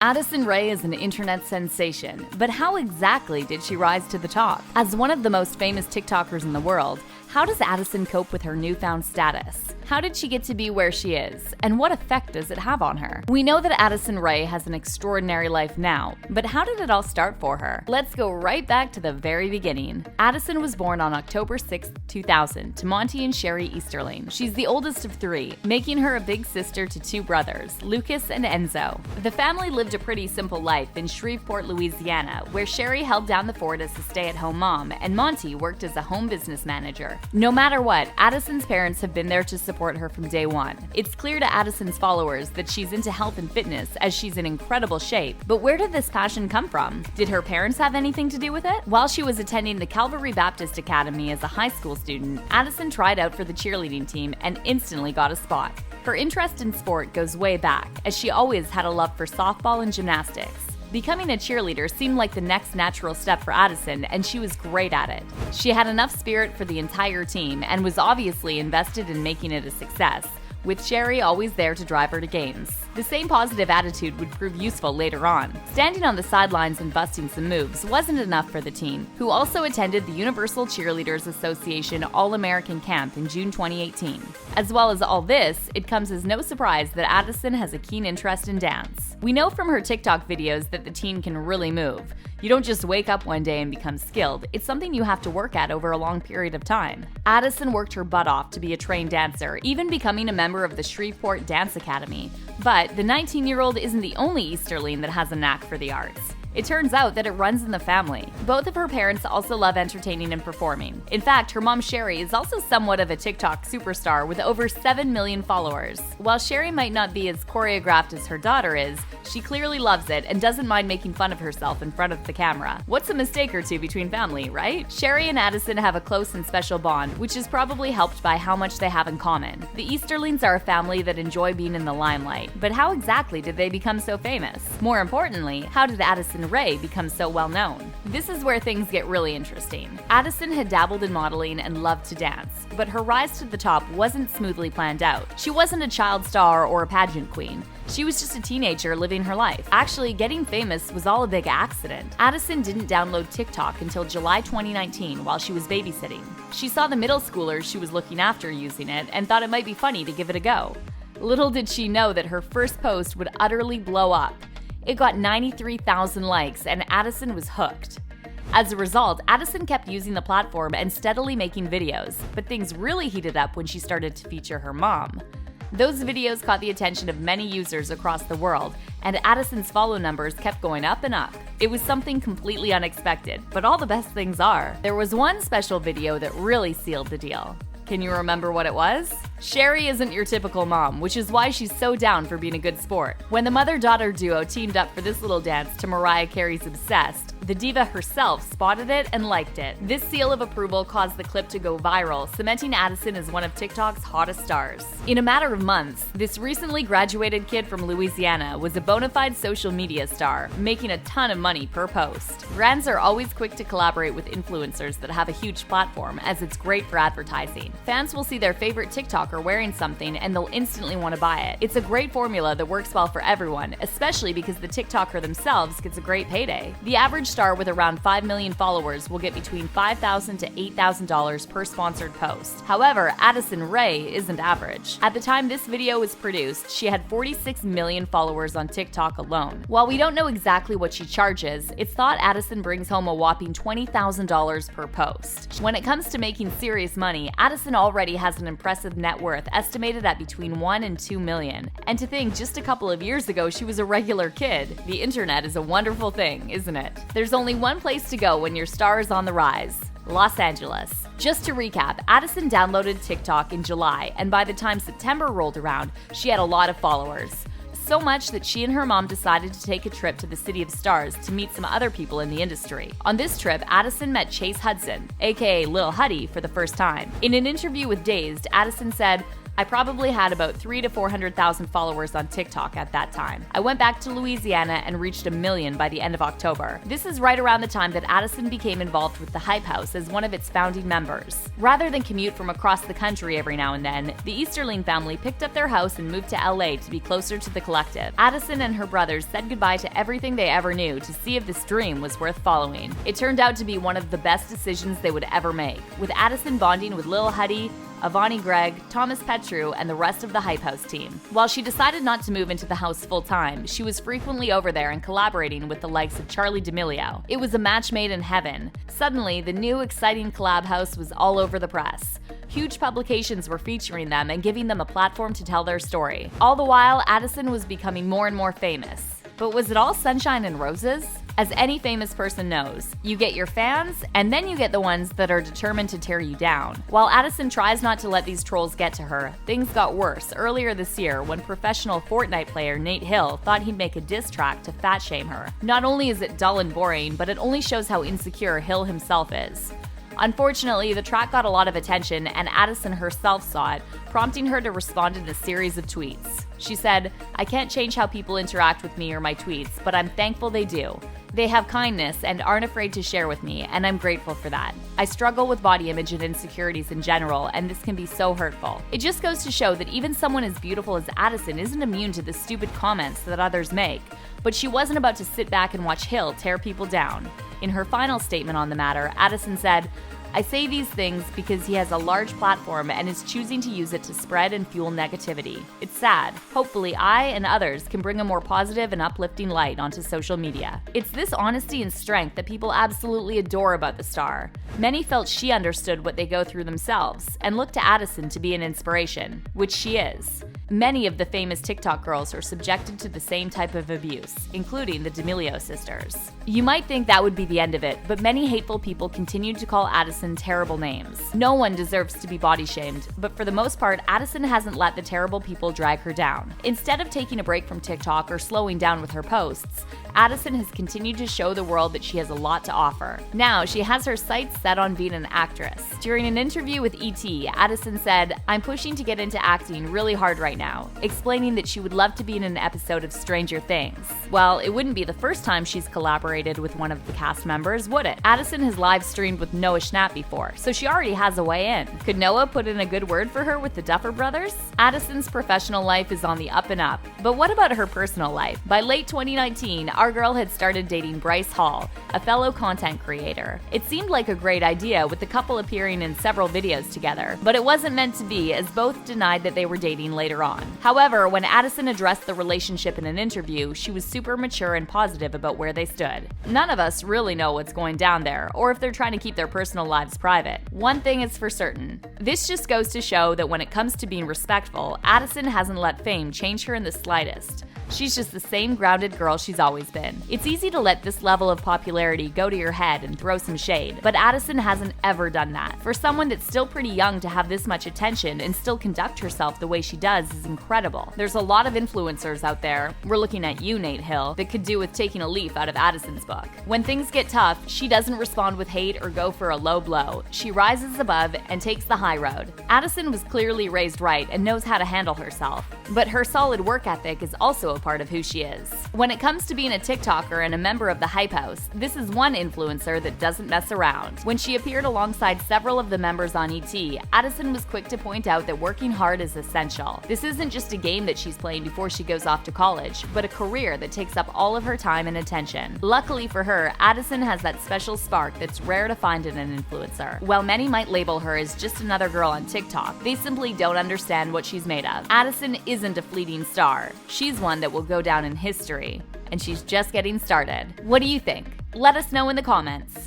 Addison Rae is an internet sensation, but how exactly did she rise to the top? As one of the most famous TikTokers in the world, how does Addison cope with her newfound status? How did she get to be where she is, and what effect does it have on her? We know that Addison Rae has an extraordinary life now, but how did it all start for her? Let's go right back to the very beginning. Addison was born on October 6, 2000, to Monty and Sherry Easterling. She's the oldest of three, making her a big sister to two brothers, Lucas and Enzo. The family lived a pretty simple life in Shreveport, Louisiana, where Sherry held down the fort as a stay-at-home mom, and Monty worked as a home business manager. No matter what, Addison's parents have been there to support her from day one. It's clear to Addison's followers that she's into health and fitness, as she's in incredible shape. But where did this passion come from? Did her parents have anything to do with it? While she was attending the Calvary Baptist Academy as a high school student, Addison tried out for the cheerleading team and instantly got a spot. Her interest in sport goes way back, as she always had a love for softball and gymnastics. Becoming a cheerleader seemed like the next natural step for Addison, and she was great at it. She had enough spirit for the entire team and was obviously invested in making it a success, with Sherry always there to drive her to games. The same positive attitude would prove useful later on. Standing on the sidelines and busting some moves wasn't enough for the team, who also attended the Universal Cheerleaders Association All-American Camp in June 2018. As well as all this, it comes as no surprise that Addison has a keen interest in dance. We know from her TikTok videos that the teen can really move. You don't just wake up one day and become skilled, it's something you have to work at over a long period of time. Addison worked her butt off to be a trained dancer, even becoming a member of the Shreveport Dance Academy. But the 19-year-old isn't the only Easterling that has a knack for the arts. It turns out that it runs in the family. Both of her parents also love entertaining and performing. In fact, her mom Sherry is also somewhat of a TikTok superstar with over 7 million followers. While Sherry might not be as choreographed as her daughter is, she clearly loves it and doesn't mind making fun of herself in front of the camera. What's a mistake or two between family, right? Sherry and Addison have a close and special bond, which is probably helped by how much they have in common. The Easterlings are a family that enjoy being in the limelight, but how exactly did they become so famous? More importantly, how did Addison Rae become so well known? This is where things get really interesting. Addison had dabbled in modeling and loved to dance, but her rise to the top wasn't smoothly planned out. She wasn't a child star or a pageant queen. She was just a teenager living her life. Actually, getting famous was all a big accident. Addison didn't download TikTok until July 2019 while she was babysitting. She saw the middle schoolers she was looking after using it and thought it might be funny to give it a go. Little did she know that her first post would utterly blow up. It got 93,000 likes, and Addison was hooked. As a result, Addison kept using the platform and steadily making videos, but things really heated up when she started to feature her mom. Those videos caught the attention of many users across the world, and Addison's follow numbers kept going up and up. It was something completely unexpected, but all the best things are. There was one special video that really sealed the deal. Can you remember what it was? Sherry isn't your typical mom, which is why she's so down for being a good sport. When the mother-daughter duo teamed up for this little dance to Mariah Carey's Obsessed, the diva herself spotted it and liked it. This seal of approval caused the clip to go viral, cementing Addison as one of TikTok's hottest stars. In a matter of months, this recently graduated kid from Louisiana was a bona fide social media star, making a ton of money per post. Brands are always quick to collaborate with influencers that have a huge platform, as it's great for advertising. Fans will see their favorite TikToker wearing something and they'll instantly want to buy it. It's a great formula that works well for everyone, especially because the TikToker themselves gets a great payday. The average star with around 5 million followers will get between $5,000 to $8,000 per sponsored post. However, Addison Rae isn't average. At the time this video was produced, she had 46 million followers on TikTok alone. While we don't know exactly what she charges, it's thought Addison brings home a whopping $20,000 per post. When it comes to making serious money, Addison already has an impressive net worth estimated at between 1 and 2 million. And to think just a couple of years ago she was a regular kid. The internet is a wonderful thing, isn't it? There's only one place to go when your star is on the rise: Los Angeles. Just to recap, Addison downloaded TikTok in July, and by the time September rolled around, she had a lot of followers. So much that she and her mom decided to take a trip to the City of Stars to meet some other people in the industry. On this trip, Addison met Chase Hudson, aka Lil Huddy, for the first time. In an interview with Dazed, Addison said, I probably had about 300,000 to 400,000 followers on TikTok at that time. I went back to Louisiana and reached 1 million by the end of October. This is right around the time that Addison became involved with the Hype House as one of its founding members. Rather than commute from across the country every now and then, the Easterling family picked up their house and moved to LA to be closer to the collective. Addison and her brothers said goodbye to everything they ever knew to see if this dream was worth following. It turned out to be one of the best decisions they would ever make, with Addison bonding with Lil Huddy, Avani Gregg, Thomas Petru, and the rest of the Hype House team. While she decided not to move into the house full-time, she was frequently over there and collaborating with the likes of Charli D'Amelio. It was a match made in heaven. Suddenly, the new exciting collab house was all over the press. Huge publications were featuring them and giving them a platform to tell their story. All the while, Addison was becoming more and more famous. But was it all sunshine and roses? As any famous person knows, you get your fans, and then you get the ones that are determined to tear you down. While Addison tries not to let these trolls get to her, things got worse earlier this year when professional Fortnite player Nate Hill thought he'd make a diss track to fat shame her. Not only is it dull and boring, but it only shows how insecure Hill himself is. Unfortunately, the track got a lot of attention, and Addison herself saw it, prompting her to respond in a series of tweets. She said, "I can't change how people interact with me or my tweets, but I'm thankful they do. They have kindness and aren't afraid to share with me, and I'm grateful for that. I struggle with body image and insecurities in general, and this can be so hurtful." It just goes to show that even someone as beautiful as Addison isn't immune to the stupid comments that others make. But she wasn't about to sit back and watch Hill tear people down. In her final statement on the matter, Addison said, "I say these things because he has a large platform and is choosing to use it to spread and fuel negativity. It's sad. Hopefully I and others can bring a more positive and uplifting light onto social media." It's this honesty and strength that people absolutely adore about the star. Many felt she understood what they go through themselves and looked to Addison to be an inspiration, which she is. Many of the famous TikTok girls are subjected to the same type of abuse, including the D'Amelio sisters. You might think that would be the end of it, but many hateful people continued to call Addison terrible names. No one deserves to be body shamed, but for the most part, Addison hasn't let the terrible people drag her down. Instead of taking a break from TikTok or slowing down with her posts, Addison has continued to show the world that she has a lot to offer. Now, she has her sights set on being an actress. During an interview with ET, Addison said, "I'm pushing to get into acting really hard right now," explaining that she would love to be in an episode of Stranger Things. Well, it wouldn't be the first time she's collaborated with one of the cast members, would it? Addison has live streamed with Noah Schnapp before, so she already has a way in. Could Noah put in a good word for her with the Duffer Brothers? Addison's professional life is on the up and up, but what about her personal life? By late 2019, our girl had started dating Bryce Hall, a fellow content creator. It seemed like a great idea, with the couple appearing in several videos together, but it wasn't meant to be, as both denied that they were dating later on. However, when Addison addressed the relationship in an interview, she was super mature and positive about where they stood. None of us really know what's going down there, or if they're trying to keep their personal lives private. One thing is for certain. This just goes to show that when it comes to being respectful, Addison hasn't let fame change her in the slightest. She's just the same grounded girl she's always been. It's easy to let this level of popularity go to your head and throw some shade, but Addison hasn't ever done that. For someone that's still pretty young to have this much attention and still conduct herself the way she does is incredible. There's a lot of influencers out there, we're looking at you, Nate Hill, that could do with taking a leaf out of Addison's book. When things get tough, she doesn't respond with hate or go for a low blow. She rises above and takes the high road. Addison was clearly raised right and knows how to handle herself, but her solid work ethic is also a part of who she is. When it comes to being a TikToker and a member of the Hype House, this is one influencer that doesn't mess around. When she appeared alongside several of the members on ET, Addison was quick to point out that working hard is essential. This isn't just a game that she's playing before she goes off to college, but a career that takes up all of her time and attention. Luckily for her, Addison has that special spark that's rare to find in an influencer. While many might label her as just another girl on TikTok, they simply don't understand what she's made of. Addison isn't a fleeting star. She's one that will go down in history, and she's just getting started. What do you think? Let us know in the comments.